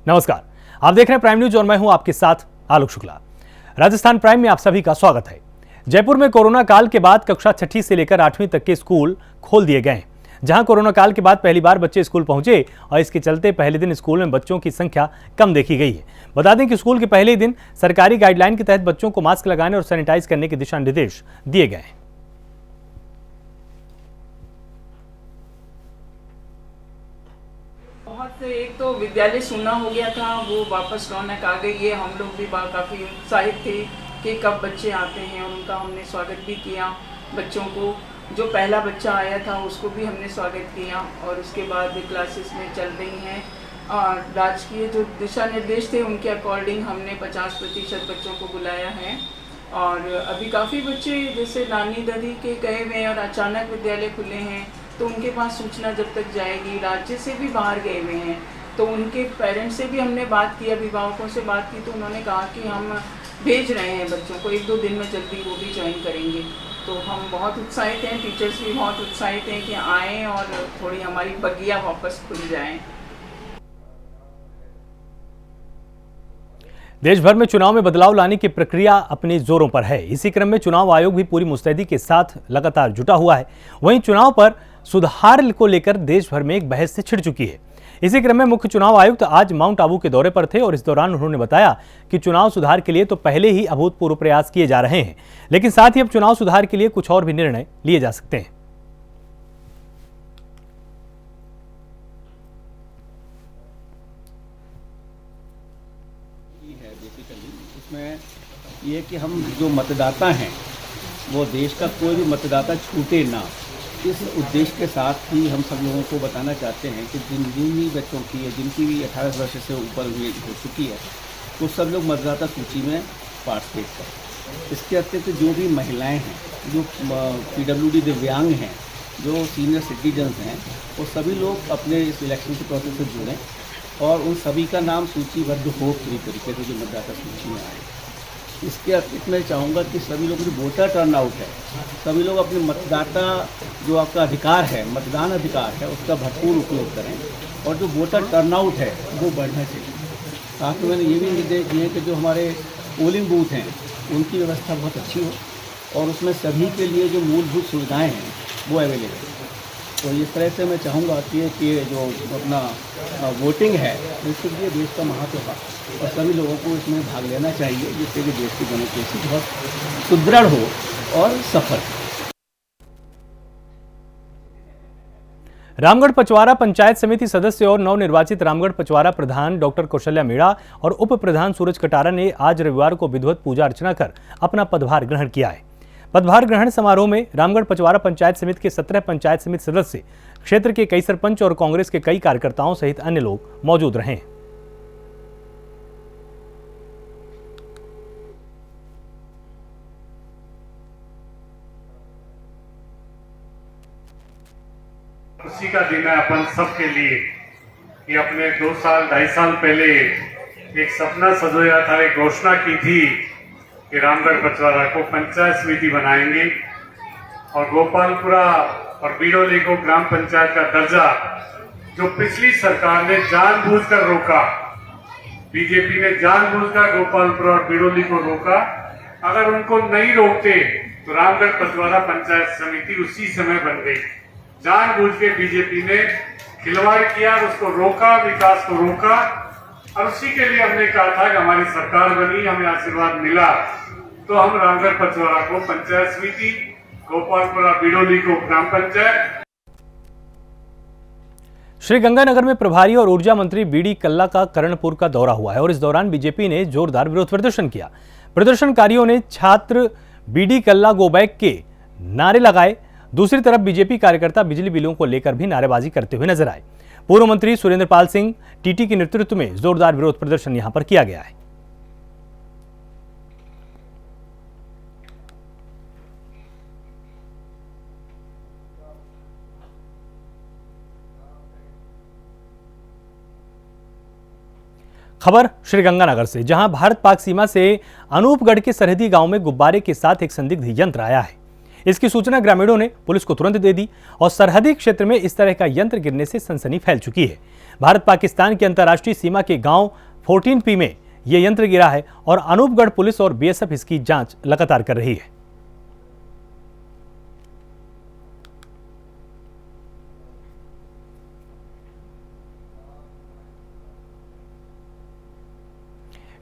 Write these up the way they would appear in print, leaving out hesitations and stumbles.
नमस्कार, आप देख रहे हैं प्राइम न्यूज और मैं हूं आपके साथ आलोक शुक्ला। राजस्थान प्राइम में आप सभी का स्वागत है। जयपुर में कोरोना काल के बाद कक्षा 6ठी से लेकर 8वीं तक के स्कूल खोल दिए गए हैं। जहां कोरोना काल के बाद पहली बार बच्चे स्कूल पहुंचे और इसके चलते पहले दिन स्कूल में बच्चों की संख्या कम देखी गई है। बता दें कि स्कूल के पहले दिन सरकारी गाइडलाइन के तहत बच्चों को मास्क लगाने और सैनिटाइज करने के दिशा निर्देश दिए गए हैं। बहुत से एक तो विद्यालय सुना हो गया था, वो वापस रौनक आ गई है। हम लोग भी काफ़ी उत्साहित थे कि कब बच्चे आते हैं और उनका हमने स्वागत भी किया। बच्चों को जो पहला बच्चा आया था उसको भी हमने स्वागत किया और उसके बाद क्लासेस में चल रही हैं। और राजकीय जो दिशा निर्देश थे उनके अकॉर्डिंग हमने 50% बच्चों को बुलाया है। और अभी काफ़ी बच्चे जैसे नानी दादी के गए हुए हैं और अचानक विद्यालय खुले हैं तो उनके पास सूचना जब तक जाएगी, राज्य से भी बाहर गए हुए हैं तो उनके पेरेंट्स से भी हमने बात की, अभिभावकों से बात की तो उन्होंने कहा कि हम भेज रहे हैं बच्चों को, 1-2 दिन में जल्दी वो भी ज्वाइन करेंगे। तो हम बहुत उत्साहित हैं, टीचर्स भी बहुत उत्साहित हैं कि आएँ और थोड़ी हमारी बगिया वापस खुल जाएँ। देश भर में चुनाव में बदलाव लाने की प्रक्रिया अपने जोरों पर है। इसी क्रम में चुनाव आयोग भी पूरी मुस्तैदी के साथ लगातार जुटा हुआ है। वहीं चुनाव पर सुधार को लेकर देश भर में एक बहस से छिड़ चुकी है। इसी क्रम में मुख्य चुनाव आयुक्त आज माउंट आबू के दौरे पर थे और इस दौरान उन्होंने बताया कि चुनाव सुधार के लिए तो पहले ही अभूतपूर्व प्रयास किए जा रहे हैं, लेकिन साथ ही अब चुनाव सुधार के लिए कुछ और भी निर्णय लिए जा सकते हैं। इसमें ये कि हम जो मतदाता हैं वो देश का कोई भी मतदाता छूटे ना, इस उद्देश्य के साथ ही हम सब लोगों को बताना चाहते हैं कि जिन भी बच्चों की है, जिनकी भी 18 वर्ष से ऊपर हो चुकी है, वो सब लोग मतदाता सूची में पार्टिसिपेट करें। इसके अतिरिक्त जो भी महिलाएं हैं, जो PWD दिव्यांग हैं, जो सीनियर सिटीजन्स हैं, वो सभी लोग अपने इस इलेक्शन के प्रोसेस से जुड़ें और उन सभी का नाम सूचीबद्ध हो पूरी तरीके से जो मतदाता सूची में आए। इसके अतिरिक्त मैं चाहूँगा कि सभी लोग जो वोटर टर्नआउट है, सभी लोग अपने मतदाता जो आपका अधिकार है, मतदान अधिकार है, उसका भरपूर उपयोग करें और जो वोटर टर्नआउट है वो बढ़ना चाहिए। साथ में मैंने ये भी निर्देश दिए कि जो हमारे पोलिंग बूथ हैं उनकी व्यवस्था बहुत अच्छी हो और उसमें सभी के लिए जो मूलभूत सुविधाएँ हैं वो अवेलेबल है। तो इस तरह से मैं चाहूँगा कि जो अपना वोटिंग है इसके लिए देश का महत्व है और सभी लोगों को इसमें भाग लेना चाहिए, जिससे कि देश की डेमोक्रेसी बहुत सुदृढ़ हो और सफल हो। रामगढ़ पचवारा पंचायत समिति सदस्य और नवनिर्वाचित रामगढ़ पचवारा प्रधान डॉक्टर कौशल्या मीणा और उप प्रधान सूरज कटारा ने आज रविवार को विधिवत पूजा अर्चना कर अपना पदभार ग्रहण किया है। पदभार ग्रहण समारोह में रामगढ़ पचवारा पंचायत समिति के 17 पंचायत समिति सदस्य, क्षेत्र के कई सरपंच और कांग्रेस के कई कार्यकर्ताओं सहित अन्य लोग मौजूद रहे। खुशी का दिन है अपन सबके लिए कि अपने 2-2.5 साल पहले एक सपना सजोया था, एक घोषणा की थी कि रामगढ़ पचवारा को पंचायत समिति बनाएंगे और गोपालपुरा और बीड़ोली को ग्राम पंचायत का दर्जा जो पिछली सरकार ने जानबूझकर रोका, बीजेपी ने जानबूझकर गोपालपुरा और बीड़ोली को रोका। अगर उनको नहीं रोकते तो रामगढ़ पचवारा पंचायत समिति उसी समय बन गई। जानबूझ के बीजेपी ने खिलवाड़ किया और उसको रोका, विकास को रोका और उसी के लिए हमने कहा था कि हमारी सरकार बनी, हमें आशीर्वाद मिला तो हम रामगढ़ पचवारा को पंचायत समिति, गोपालपुरा बीड़ोली को ग्राम पंचायत। श्रीगंगानगर में प्रभारी और ऊर्जा मंत्री बीडी कल्ला का करणपुर का दौरा हुआ है और इस दौरान बीजेपी ने जोरदार विरोध प्रदर्शन किया। प्रदर्शनकारियों ने छात्र बीडी कल्ला गो बैक के नारे लगाए। दूसरी तरफ बीजेपी कार्यकर्ता बिजली बिलों को लेकर भी नारेबाजी करते हुए नजर आए। पूर्व मंत्री सुरेंद्रपाल सिंह टीटी के नेतृत्व में जोरदार विरोध प्रदर्शन यहां पर किया गया है। खबर श्रीगंगानगर से, जहां भारत पाक सीमा से अनूपगढ़ के सरहदी गांव में गुब्बारे के साथ एक संदिग्ध यंत्र आया है। इसकी सूचना ग्रामीणों ने पुलिस को तुरंत दे दी और सरहदी क्षेत्र में इस तरह का यंत्र गिरने से सनसनी फैल चुकी है। भारत पाकिस्तान की अंतर्राष्ट्रीय सीमा के गांव 14P में यह यंत्र गिरा है और अनूपगढ़ पुलिस और बीएसएफ इसकी जांच लगातार कर रही है।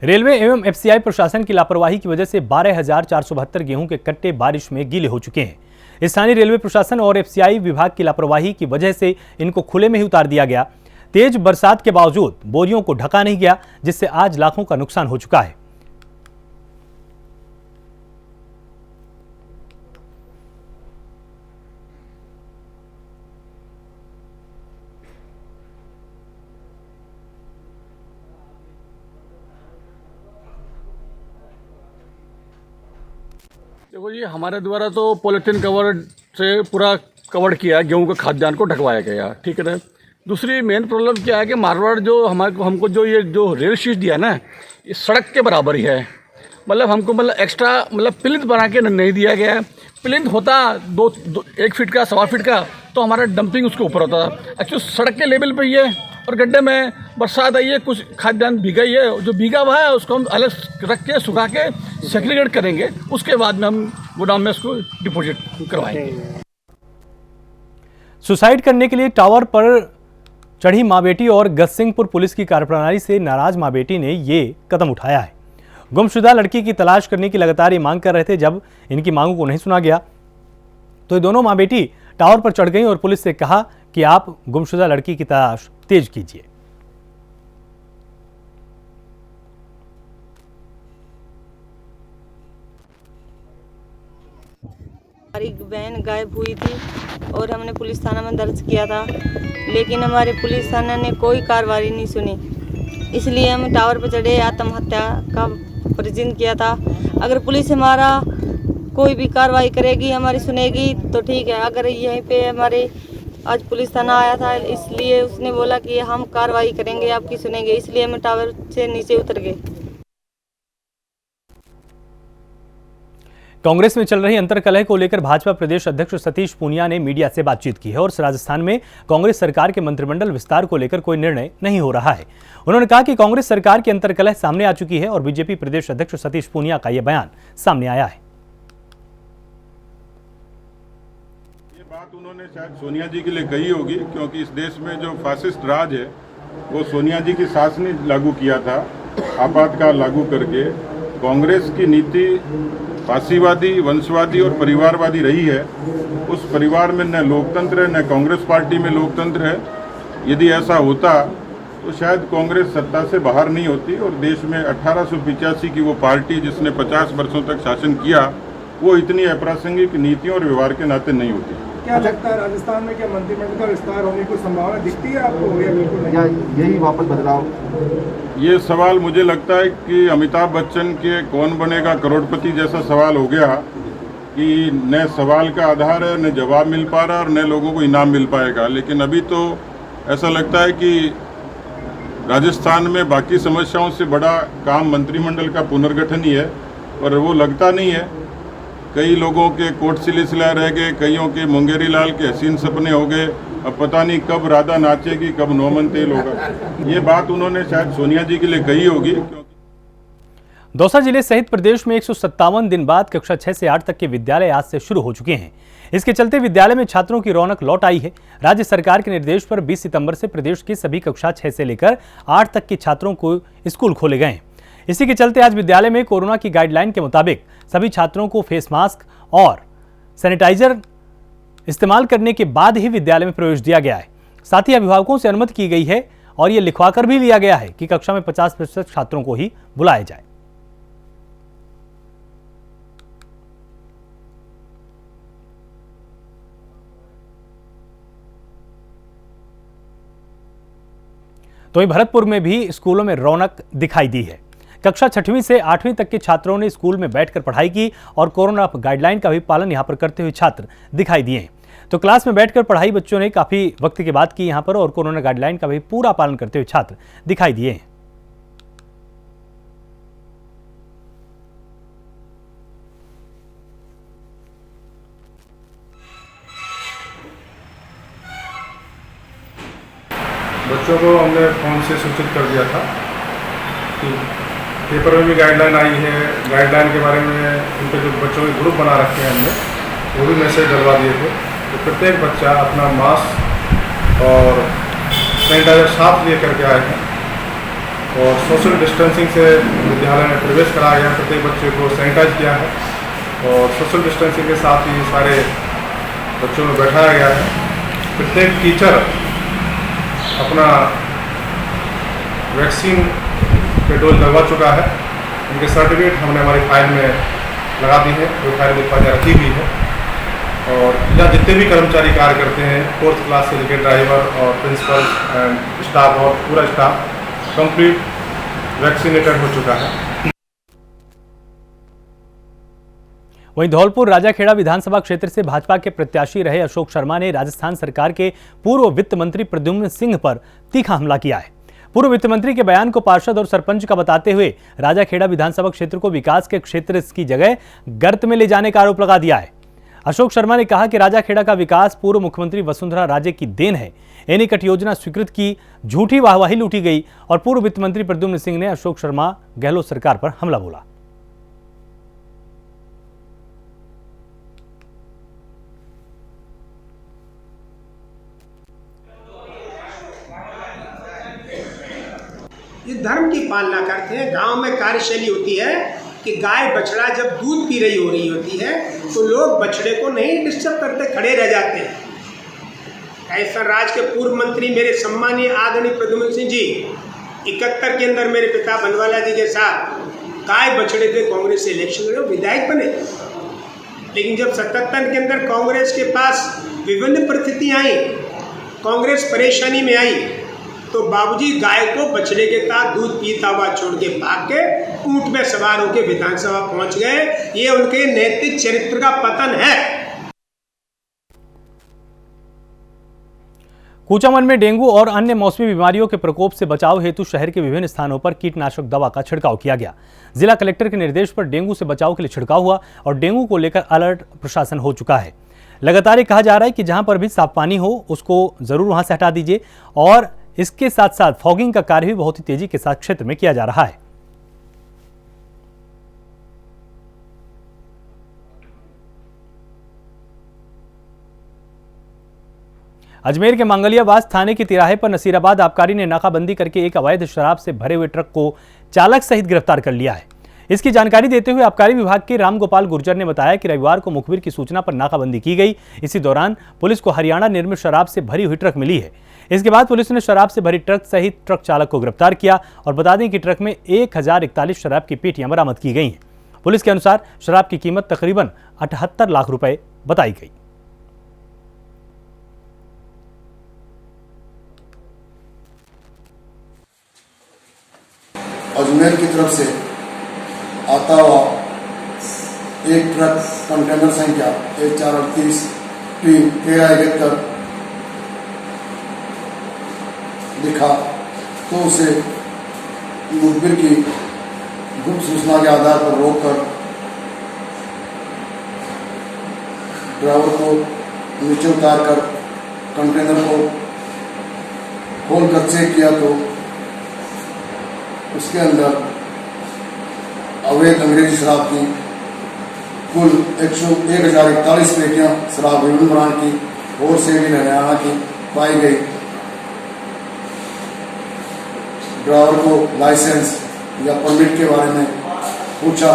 रेलवे एवं एफसीआई प्रशासन की लापरवाही की वजह से 12,472 गेहूं के कट्टे बारिश में गीले हो चुके हैं। स्थानीय रेलवे प्रशासन और एफसीआई विभाग की लापरवाही की वजह से इनको खुले में ही उतार दिया गया। तेज बरसात के बावजूद बोरियों को ढका नहीं गया, जिससे आज लाखों का नुकसान हो चुका है। देखो जी, हमारे द्वारा तो पॉलिथीन कवर से पूरा कवर किया है, गेहूं के खाद्यान्न को ढकवाया गया, ठीक है ना। दूसरी मेन प्रॉब्लम क्या है कि मारवाड़ जो हमको जो ये जो रेल शीट दिया ना, ये सड़क के बराबर ही है। मतलब हमको एक्स्ट्रा प्लिंथ बना के नहीं दिया गया है। प्लिंथ होता 1 फीट का 1.25 फीट का, तो हमारा डंपिंग उसके ऊपर होता था। एक्चुअली सड़क के लेवल पे ही है और गड्ढे में बरसात आई है, कुछ खाद्यान्न भीगा ही है। जो भीगा हुआ है उसको हम अलग रख के सुखा के सेग्रीगेट करेंगे, उसके बाद में हम गोदाम में उसको डिपॉजिट करवाएंगे। सुसाइड करने के लिए टावर पर चढ़ी मां बेटी और गजसिंहपुर पुलिस की कार्यप्रणाली से नाराज मां बेटी ने ये कदम उठाया है। गुमशुदा लड़की की तलाश करने की लगातार ये मांग कर रहे थे। जब इनकी मांगों को नहीं सुना गया तो ये दोनों मां बेटी टावर पर चढ़ गईं और पुलिस से कहा कि आप गुमशुदा लड़की की तलाश तेज कीजिए। हमारी बहन गायब हुई थी और हमने पुलिस थाना में दर्ज किया था, लेकिन हमारे पुलिस थाना ने कोई कार्रवाई नहीं सुनी। इसलिए हम टावर पर चढ़े आत्महत्या का प्रयत्न किया था। अगर पुलिस हमारा कोई भी कार्रवाई करेगी, हमारी सुनेगी तो ठीक है। अगर यहीं पे हमारे आज पुलिस थाना आया था, इसलिए उसने बोला कि हम कार्रवाई करेंगे, आपकी सुनेंगे, इसलिए हम टावर से नीचे उतर गए। कांग्रेस में चल रही अंतर्कलह को लेकर भाजपा प्रदेश अध्यक्ष सतीश पूनिया ने मीडिया से बातचीत की है और राजस्थान में कांग्रेस सरकार के मंत्रिमंडल विस्तार को लेकर कोई निर्णय नहीं हो रहा है। उन्होंने कहा कि कांग्रेस सरकार की अंतर्कलह सामने आ चुकी है और बीजेपी प्रदेश अध्यक्ष सतीश पूनिया का यह बयान सामने आया है। ये बात उन्होंने शायद सोनिया जी के लिए कही होगी, क्योंकि इस देश में जो फासिस्ट राज है वो सोनिया जी की सास ने लागू किया था, आपातकाल लागू करके। कांग्रेस की नीति फासीवादी, वंशवादी और परिवारवादी रही है। उस परिवार में न लोकतंत्र है, न कांग्रेस पार्टी में लोकतंत्र है। यदि ऐसा होता तो शायद कांग्रेस सत्ता से बाहर नहीं होती और देश में 1885 की वो पार्टी जिसने 50 वर्षों तक शासन किया, वो इतनी अप्रासंगिक नीतियों और व्यवहार के नाते नहीं होती। क्या लगता है राजस्थान में क्या मंत्रिमंडल का विस्तार होने की संभावना दिखती है आपको, या बिल्कुल नहीं? यही वापस बदलाव? ये सवाल मुझे लगता है कि अमिताभ बच्चन के कौन बनेगा करोड़पति जैसा सवाल हो गया कि न सवाल का आधार है, न जवाब मिल पा रहा और न लोगों को इनाम मिल पाएगा। लेकिन अभी तो ऐसा लगता है कि राजस्थान में बाकी समस्याओं से बड़ा काम मंत्रिमंडल का पुनर्गठन ही है, और वो लगता नहीं है। कई लोगों के कोर्ट सिलसिला रह गए, कईयों के मुंगेरी लाल के हसीन सपने हो गए। अब पता नहीं कब राधा नाचेगी, कब नौमन तेल होगा। ये बात उन्होंने शायद सोनिया जी के लिए कही होगी। दौसा जिले सहित प्रदेश में 157 दिन बाद कक्षा 6 से 8 तक के विद्यालय आज से शुरू हो चुके हैं। इसके चलते विद्यालय में छात्रों की रौनक लौट आई है। राज्य सरकार के निर्देश पर 20 सितंबर से प्रदेश की सभी कक्षा 6 से लेकर 8 तक के छात्रों को स्कूल खोले गए हैं। इसी के चलते आज विद्यालय में कोरोना की गाइडलाइन के मुताबिक सभी छात्रों को फेस मास्क और सैनिटाइजर इस्तेमाल करने के बाद ही विद्यालय में प्रवेश दिया गया है। साथ ही अभिभावकों से अनुमति की गई है और यह लिखवाकर भी लिया गया है कि कक्षा में 50% छात्रों को ही बुलाया जाए। तो वहीं भरतपुर में भी स्कूलों में रौनक दिखाई दी है। कक्षा 6वीं से 8वीं तक के छात्रों ने स्कूल में बैठकर पढ़ाई की और कोरोना गाइडलाइन का भी पालन यहां पर करते हुए छात्र दिखाई दिए। तो क्लास में बैठकर पढ़ाई बच्चों ने काफी वक्त के बाद की यहां पर और कोरोना गाइडलाइन का भी पूरा पालन करते हुए छात्र दिखाई दिए। कि पेपर में भी गाइडलाइन आई है, गाइडलाइन के बारे में उनके जो बच्चों के ग्रुप बना रखे हैं हमने, वो भी मैसेज डलवा दिए थे। तो प्रत्येक बच्चा अपना मास्क और सैनिटाइजर साथ ले करके आए हैं और सोशल डिस्टेंसिंग से विद्यालय में प्रवेश कराया गया। प्रत्येक बच्चे को सैनिटाइज किया है और सोशल डिस्टेंसिंग के साथ ही सारे बच्चों में बैठाया गया है। प्रत्येक टीचर अपना वैक्सीन के डोज लगवा चुका है। उनके सर्टिफिकेट हमने हमारी फाइल में लगा दी है, वो फाइल में फाइल रखी हुई है। और यहाँ जितने भी कर्मचारी कार्य करते हैं, 4th क्लास से लेकर ड्राइवर और प्रिंसिपल एंड स्टाफ और पूरा स्टाफ कंप्लीट वैक्सीनेटेड हो चुका है। वहीं धौलपुर राजाखेड़ा विधानसभा क्षेत्र से भाजपा के प्रत्याशी रहे अशोक शर्मा ने राजस्थान सरकार के पूर्व वित्त मंत्री प्रद्युम्न सिंह पर तीखा हमला किया है। पूर्व वित्त मंत्री के बयान को पार्षद और सरपंच का बताते हुए राजाखेड़ा विधानसभा क्षेत्र को विकास के क्षेत्र की जगह गर्त में ले जाने का आरोप लगा दिया है। अशोक शर्मा ने कहा कि राजाखेड़ा का विकास पूर्व मुख्यमंत्री वसुंधरा राजे की देन है। एनीकट योजना स्वीकृत की झूठी वाहवाही लूटी गई और पूर्व वित्त मंत्री प्रद्युम्न सिंह ने अशोक शर्मा गहलोत सरकार पर हमला बोला। ये धर्म की पालना करते हैं। गांव में कार्यशैली होती है कि गाय बछड़ा जब दूध पी रही होती है तो लोग बछड़े को नहीं डिस्टर्ब करते, खड़े रह जाते हैं। ऐसा राज्य के पूर्व मंत्री मेरे सम्मानीय आदरणीय प्रद्युम्न सिंह जी 71 के अंदर मेरे पिता बनवाला जी के साथ गाय बछड़े के कांग्रेस से इलेक्शन लड़े, विधायक बने। लेकिन जब 77 के अंदर कांग्रेस के पास विभिन्न परिस्थितियाँ आई, कांग्रेस परेशानी में आई, तो बाबूजी गाय को बछड़े के साथ दूध पीता हुआ छोड़ के भाग के ऊंट में सवार होकर विधानसभा पहुंच गए। ये उनके नैतिक चरित्र का पतन है। कूचामन में डेंगू और अन्य मौसमी बीमारियों के प्रकोप से बचाव हेतु शहर के विभिन्न स्थानों पर कीटनाशक दवा का छिड़काव किया गया। जिला कलेक्टर के निर्देश पर डेंगू से बचाव के लिए छिड़काव हुआ और डेंगू को लेकर अलर्ट प्रशासन हो चुका है। लगातार ये कहा जा रहा है कि जहां पर भी साफ पानी हो उसको जरूर वहां से हटा दीजिए और इसके साथ साथ फॉगिंग का कार्य भी बहुत ही तेजी के साथ क्षेत्र में किया जा रहा है। अजमेर के मंगलियाबाद थाने के तिराहे पर नसीराबाद आबकारी ने नाकाबंदी करके एक अवैध शराब से भरे हुए ट्रक को चालक सहित गिरफ्तार कर लिया है। इसकी जानकारी देते हुए आबकारी विभाग के रामगोपाल गुर्जर ने बताया कि रविवार को मुखबिर की सूचना पर नाकाबंदी की गई। इसी दौरान पुलिस को हरियाणा निर्मित शराब से भरी हुई ट्रक मिली है। इसके बाद पुलिस ने शराब से भरी ट्रक सहित ट्रक चालक को गिरफ्तार किया और बता दें कि ट्रक में 1041 शराब की पेटियां बरामद की गई हैं। पुलिस के अनुसार शराब की कीमत तकरीबन 78 लाख रुपए बताई गई। अजमेर की तरफ से आता हुआ एक ट्रक कंटेनर संख्या 1438 T1371 दिखा तो उसे मुखबिर की गुप्त सूचना के आधार पर रोककर ड्राइवर को नीचे उतारकर कंटेनर को खोलकर चेक किया तो उसके अंदर अवैध अंग्रेजी शराब की कुल 1041 पेटियां शराब विभिन्न ब्रांड की और से भी हरियाणा की पाई गई। ड्राइवर को लाइसेंस या परमिट के बारे में पूछा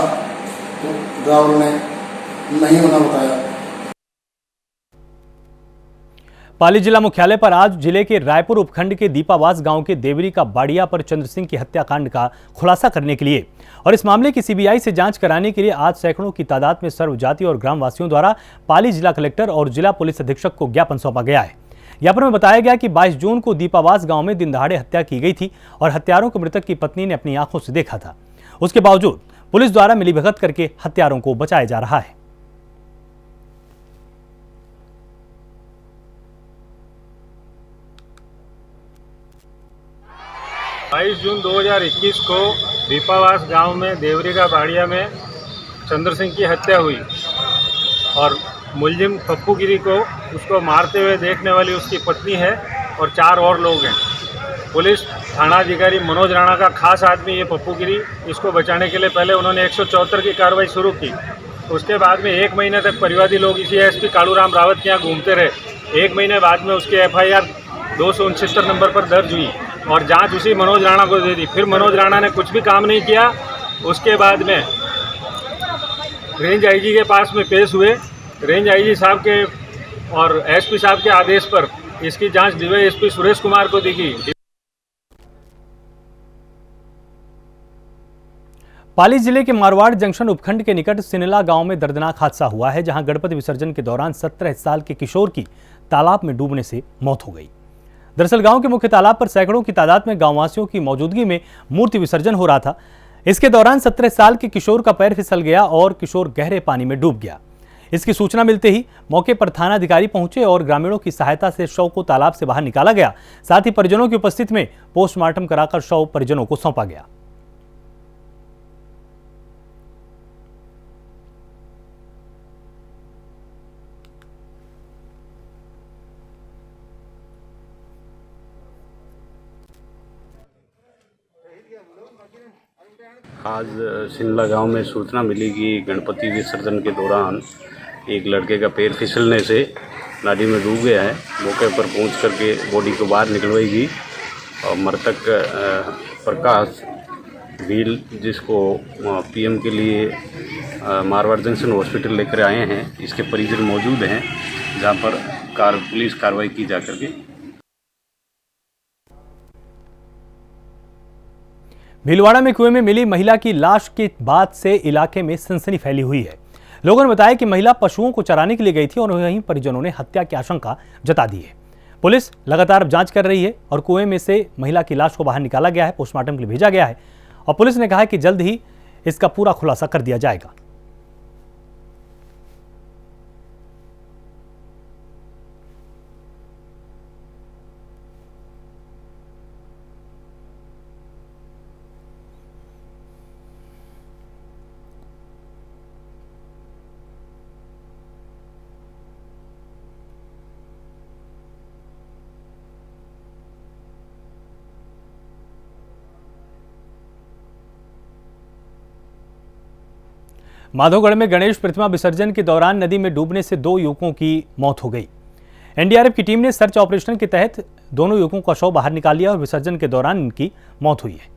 तो ड्राइवर ने नहीं होना बताया। पाली जिला मुख्यालय पर आज जिले के रायपुर उपखंड के दीपावास गांव के देवरी का बाड़िया पर चंद्र सिंह की हत्याकांड का खुलासा करने के लिए और इस मामले की सीबीआई से जांच कराने के लिए आज सैकड़ों की तादाद में सर्वजाति और ग्रामवासियों द्वारा पाली जिला कलेक्टर और जिला पुलिस अधीक्षक को ज्ञापन सौंपा गया है। ज्ञापन में बताया गया कि 22 जून को दीपावास गांव में दिन दहाड़े हत्या की गई थी और हत्यारों को मृतक की पत्नी ने अपनी आंखों से देखा था। उसके बावजूद पुलिस द्वारा मिलीभगत करके हत्यारों को बचाया जा रहा है। 22 जून 2021 को दीपावास गांव में देवरी का बाड़िया में चंद्र सिंह की हत्या हुई और मुलजिम पप्पू गिरी को उसको मारते हुए देखने वाली उसकी पत्नी है और 4 और लोग हैं। पुलिस थाना अधिकारी मनोज राणा का खास आदमी ये पप्पू गिरी, इसको बचाने के लिए पहले उन्होंने 174 की कार्रवाई शुरू की। उसके बाद में 1 महीने तक परिवादी लोग इसी एसपी कालूराम रावत के यहाँ घूमते रहे। 1 महीने बाद में उसकी FIR 269 नंबर पर दर्ज हुई और जांच उसी मनोज राणा को दे दी। फिर मनोज राणा ने कुछ भी काम नहीं किया। उसके बाद में रेंज IG के पास में पेश हुए। रेंज IG साहब के और SP साहब के आदेश पर इसकी जांच DYSP सुरेश कुमार को दी गई। पाली जिले के मारवाड़ जंक्शन उपखंड के निकट सिनला गांव में दर्दनाक हादसा हुआ है, जहां गणपति विसर्जन के दौरान 17 साल के किशोर की तालाब में डूबने से मौत हो गई। दरअसल गांव के मुख्य तालाब पर सैकड़ों की तादाद में गांववासियों की मौजूदगी में मूर्ति विसर्जन हो रहा था। इसके दौरान 17 साल के किशोर का पैर फिसल गया और किशोर गहरे पानी में डूब गया। इसकी सूचना मिलते ही मौके पर थाना अधिकारी पहुंचे और ग्रामीणों की सहायता से शव को तालाब से बाहर निकाला गया। साथ ही परिजनों की उपस्थिति में पोस्टमार्टम कराकर शव परिजनों को सौंपा गया। आज सिनला गांव में सूचना मिली कि गणपति विसर्जन के दौरान एक लड़के का पैर फिसलने से नदी में डूब गया है। मौके पर पहुंच करके बॉडी को बाहर निकलवाई गई और मृतक प्रकाश भील, जिसको PM के लिए मारवाड़ जंक्शन हॉस्पिटल लेकर आए हैं, इसके परिजन मौजूद हैं, जहां पर पुलिस कार्रवाई की जा करके। भीलवाड़ा में कुएं में मिली महिला की लाश के बाद से इलाके में सनसनी फैली हुई है। लोगों ने बताया कि महिला पशुओं को चराने के लिए गई थी और वहीं परिजनों ने हत्या की आशंका जता दी है। पुलिस लगातार जांच कर रही है और कुएं में से महिला की लाश को बाहर निकाला गया है, पोस्टमार्टम के लिए भेजा गया है और पुलिस ने कहा है कि जल्द ही इसका पूरा खुलासा कर दिया जाएगा। माधोगढ़ में गणेश प्रतिमा विसर्जन के दौरान नदी में डूबने से 2 युवकों की मौत हो गई। NDRF की टीम ने सर्च ऑपरेशन के तहत दोनों युवकों का शव बाहर निकाल लिया और विसर्जन के दौरान इनकी मौत हुई है।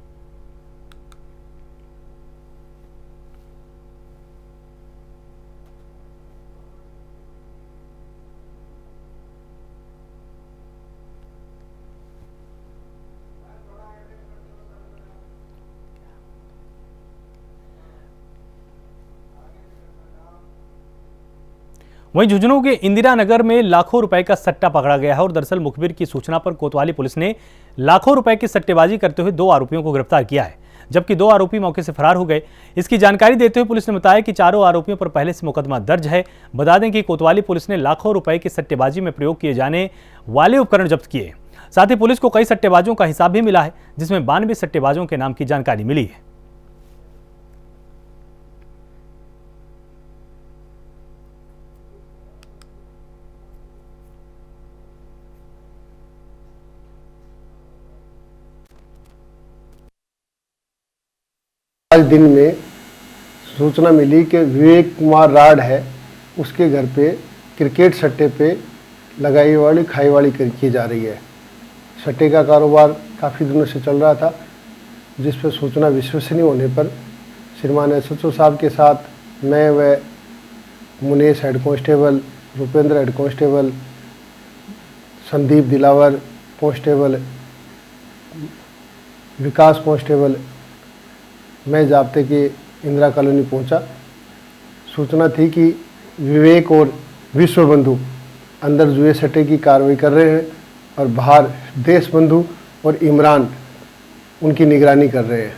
वहीं झुंझुनू के इंदिरा नगर में लाखों रुपए का सट्टा पकड़ा गया है और दरअसल मुखबिर की सूचना पर कोतवाली पुलिस ने लाखों रुपए की सट्टेबाजी करते हुए 2 आरोपियों को गिरफ्तार किया है, जबकि 2 आरोपी मौके से फरार हो गए। इसकी जानकारी देते हुए पुलिस ने बताया कि चारों आरोपियों पर पहले से मुकदमा दर्ज है। बता दें कि कोतवाली पुलिस ने लाखों रुपए की सट्टेबाजी में प्रयोग किए जाने वाले उपकरण जब्त किए। साथ ही पुलिस को कई सट्टेबाजों का हिसाब भी मिला है, जिसमें 92 सट्टेबाजों के नाम की जानकारी मिली है। आज दिन में सूचना मिली कि विवेक कुमार राड है, उसके घर पे क्रिकेट सट्टे पे लगाई वाली खाई वाली की जा रही है। सट्टे का कारोबार काफ़ी दिनों से चल रहा था, जिस पर सूचना विश्वसनीय होने पर श्रीमान SHO साहब के साथ मैं व Munesh head constable, Rupendra head constable, Sandeep Dilawar constable, Vikas constable, मैं जाब्ते के इंदिरा कॉलोनी पहुंचा। सूचना थी कि विवेक और विश्व बंधु अंदर जुए सट्टे की कार्रवाई कर रहे हैं और बाहर देश बंधु और इमरान उनकी निगरानी कर रहे हैं।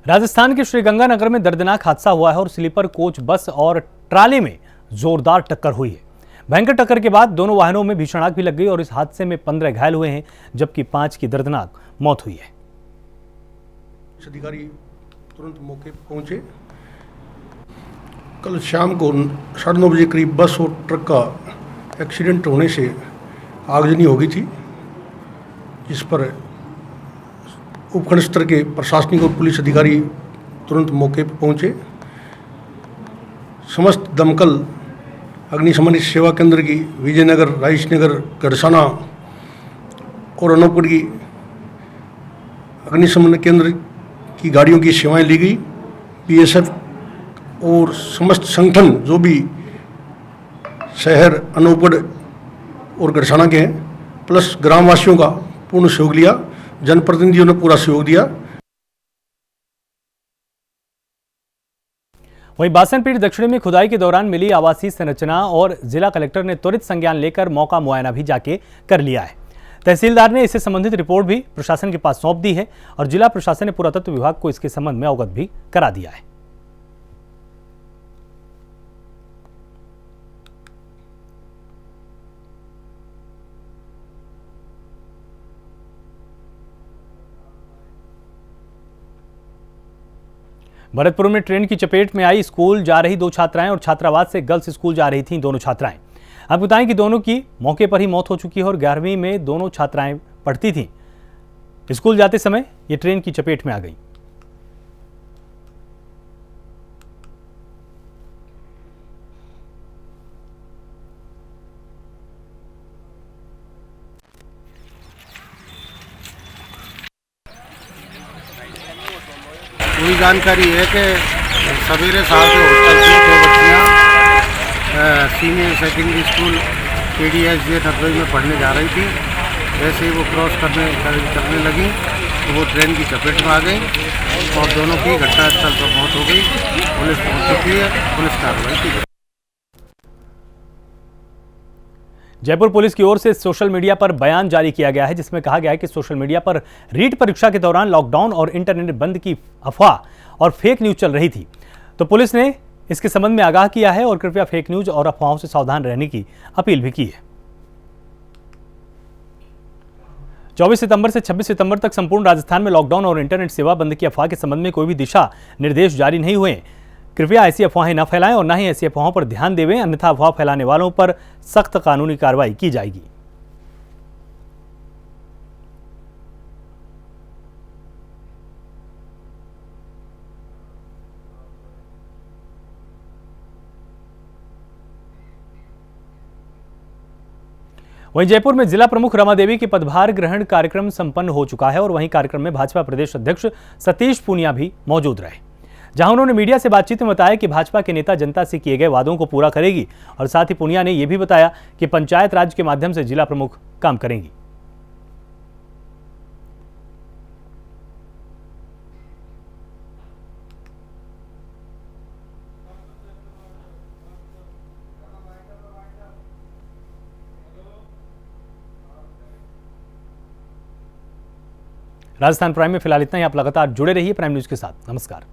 राजस्थान के श्रीगंगानगर में दर्दनाक हादसा हुआ है और स्लीपर कोच बस और ट्राले में जोरदार टक्कर हुई है। भयंकर टक्कर के बाद दोनों वाहनों में भीषण आग भी लग गई और इस हादसे में 15 घायल हुए हैं, जबकि 5 की दर्दनाक मौत हुई है। अधिकारी तुरंत मौके पर पहुंचे। कल शाम को 9:30 बजे करीब बस और ट्रक का एक्सीडेंट होने से आगजनी हो गई थी, जिस पर उपखंड स्तर के प्रशासनिक और पुलिस अधिकारी तुरंत मौके पर पहुंचे। समस्त दमकल अग्निशमन सेवा केंद्र की विजयनगर, राइसनगर, गड़साना और अनूपगढ़ की अग्निशमन केंद्र की गाड़ियों की सेवाएं ली गई। बीएसएफ और समस्त संगठन जो भी शहर अनूपगढ़ और गड़साना के हैं, प्लस ग्रामवासियों का पूर्ण सहयोग लिया, जनप्रतिनिधियों ने पूरा सहयोग दिया। वहीं बासनपीर दक्षिणी में खुदाई के दौरान मिली आवासीय संरचना और जिला कलेक्टर ने त्वरित संज्ञान लेकर मौका मुआयना भी जाके कर लिया है। तहसीलदार ने इससे संबंधित रिपोर्ट भी प्रशासन के पास सौंप दी है और जिला प्रशासन ने पुरातत्व विभाग को इसके संबंध में अवगत भी करा दिया है। भरतपुर में ट्रेन की चपेट में आई स्कूल जा रही 2 छात्राएं और छात्रावास से गर्ल्स स्कूल जा रही थीं दोनों छात्राएं। आप बताएं कि दोनों की मौके पर ही मौत हो चुकी है और 11वीं में दोनों छात्राएं पढ़ती थीं। स्कूल जाते समय ये ट्रेन की चपेट में आ गई। पूरी जानकारी है कि सवेरे साल के हॉस्टल से 2 बच्चियाँ सीनियर सेकेंडरी स्कूल KDSJ नटवई में पढ़ने जा रही थी। वैसे ही वो क्रॉस करने लगी तो वो ट्रेन की चपेट में आ गई और दोनों की घटनास्थल पर मौत हो गई। पुलिस पहुंच चुकी है, पुलिस कार्रवाई की। जयपुर पुलिस की ओर से सोशल मीडिया पर बयान जारी किया गया है, जिसमें कहा गया है कि सोशल मीडिया पर रीट परीक्षा के दौरान लॉकडाउन और इंटरनेट बंद की अफवाह और फेक न्यूज चल रही थी, तो पुलिस ने इसके संबंध में आगाह किया है और कृपया फेक न्यूज और अफवाहों से सावधान रहने की अपील भी की है। 24 सितंबर से 26 सितंबर तक संपूर्ण राजस्थान में लॉकडाउन और इंटरनेट सेवा बंद की अफवाह के संबंध में कोई भी दिशा निर्देश जारी नहीं हुए। कृपया ऐसी अफवाहें न फैलाएं और न ही ऐसी अफवाहों पर ध्यान देवें, अन्यथा अफवाह फैलाने वालों पर सख्त कानूनी कार्रवाई की जाएगी। वहीं जयपुर में जिला प्रमुख रमा देवी के पदभार ग्रहण कार्यक्रम संपन्न हो चुका है और वहीं कार्यक्रम में भाजपा प्रदेश अध्यक्ष सतीश पूनिया भी मौजूद रहे, जहां उन्होंने मीडिया से बातचीत में बताया कि भाजपा के नेता जनता से किए गए वादों को पूरा करेगी और साथ ही पूनिया ने यह भी बताया कि पंचायत राज के माध्यम से जिला प्रमुख काम करेंगी। राजस्थान प्राइम में फिलहाल इतना ही। आप लगातार जुड़े रहिए प्राइम न्यूज के साथ। नमस्कार।